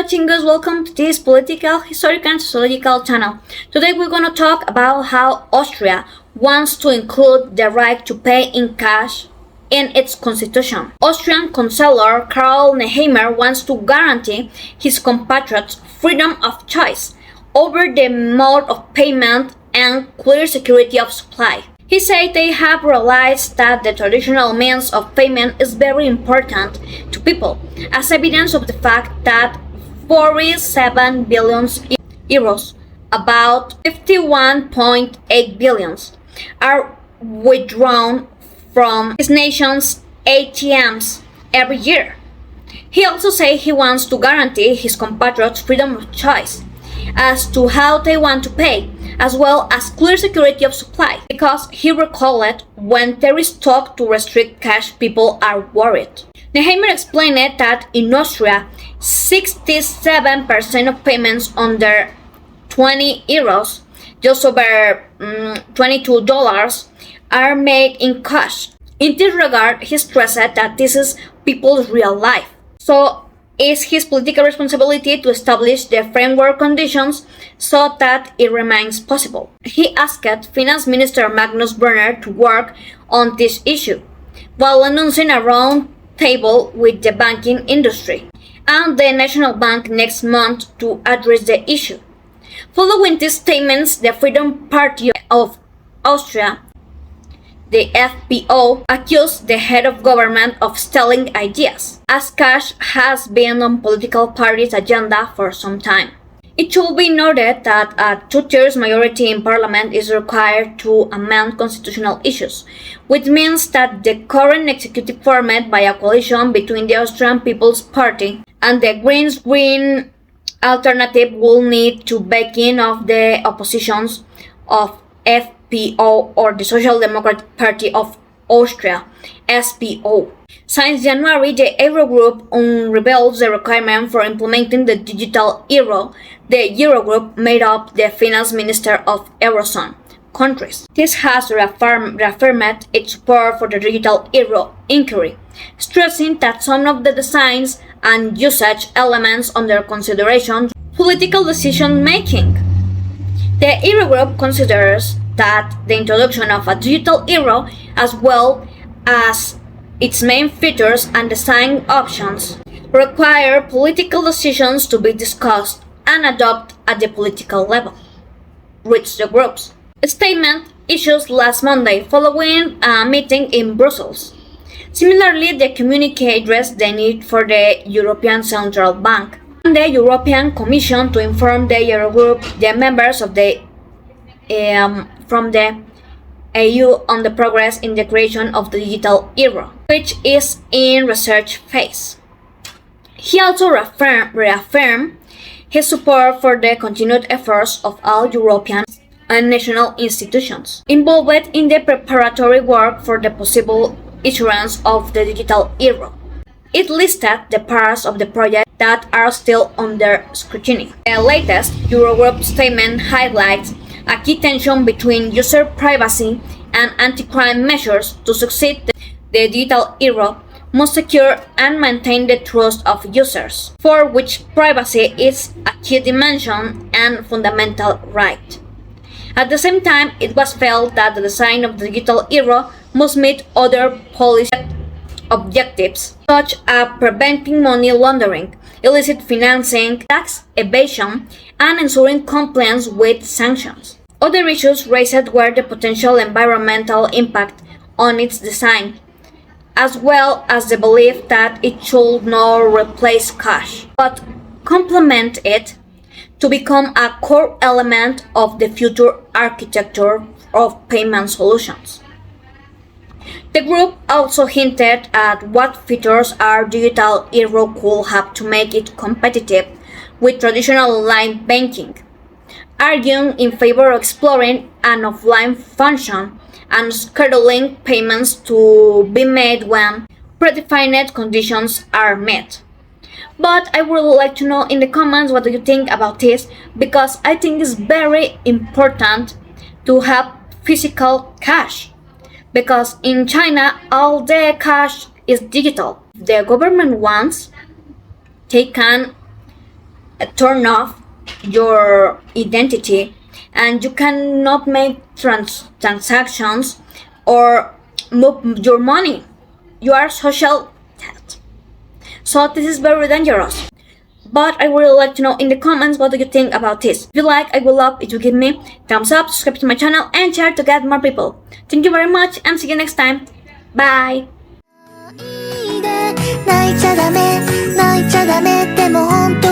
Chingus, welcome to this political, historical, and sociological channel. Today we're going to talk about how Austria wants to include the right to pay in cash in its constitution. Austrian Chancellor Karl Nehammer wants to guarantee his compatriots freedom of choice over the mode of payment and clear security of supply. He said they have realized that the traditional means of payment is very important to people, as evidence of the fact that 47 billion euros, about 51.8 billion, are withdrawn from his nation's ATMs every year. He also said he wants to guarantee his compatriots freedom of choice as to how they want to pay, as well as clear security of supply, because he recalled when there is talk to restrict cash, people are worried. Nehammer explained that in Austria, 67% of payments under 20 euros, just over $22, are made in cash. In this regard, he stressed that this is people's real life. So it's his political responsibility to establish the framework conditions so that it remains possible. He asked Finance Minister Magnus Berner to work on this issue, while announcing a round table with the banking industry and the National Bank next month to address the issue. Following these statements, the Freedom Party of Austria, the FPO, accused the head of government of stealing ideas, as cash has been on political parties' agenda for some time. It should be noted that a two-thirds majority in parliament is required to amend constitutional issues, which means that the current executive formed by a coalition between the Austrian People's Party and the Greens Green Alternative will need to back in of the oppositions of FPO or the Social Democratic Party of Austria, SPO. Since January, the Eurogroup unveiled the requirement for implementing the digital euro. The Eurogroup made up the finance minister of Eurozone countries. This has reaffirmed its support for the digital euro inquiry, stressing that some of the designs and usage elements under consideration political decision making. The Eurogroup considers that the introduction of a digital euro, as well as its main features and design options, require political decisions to be discussed and adopted at the political level, reached the group's statement issued last Monday following a meeting in Brussels. Similarly, the communique addressed the need for the European Central Bank and the European Commission to inform the Eurogroup, the members of the from the EU on the progress in the creation of the digital euro, which is in research phase. He also reaffirmed his support for the continued efforts of all European and national institutions involved in the preparatory work for the possible issuance of the digital euro. It listed the parts of the project that are still under scrutiny. The latest Eurogroup statement highlights a key tension between user privacy and anti-crime measures. To succeed. The digital euro must secure and maintain the trust of users, for which privacy is a key dimension and fundamental right. At the same time, it was felt that the design of the digital euro must meet other policy objectives, such as preventing money laundering, illicit financing, tax evasion, and ensuring compliance with sanctions. Other issues raised were the potential environmental impact on its design, as well as the belief that it should not replace cash, but complement it to become a core element of the future architecture of payment solutions. The group also hinted at what features our digital euro could have to make it competitive with traditional online banking, arguing in favor of exploring an offline function and scheduling payments to be made when predefined conditions are met. But I would like to know in the comments what do you think about this, because I think it's very important to have physical cash, because in China all the cash is digital. If the government wants, they can turn off your identity, and you cannot make transactions or move your money. You are social debt. So this is very dangerous. But I would really like to know in the comments what do you think about this. If you like, I would love if you give me thumbs up, subscribe to my channel, and share to get more people. Thank you very much, and see you next time. Bye. 泣いちゃダメでも本当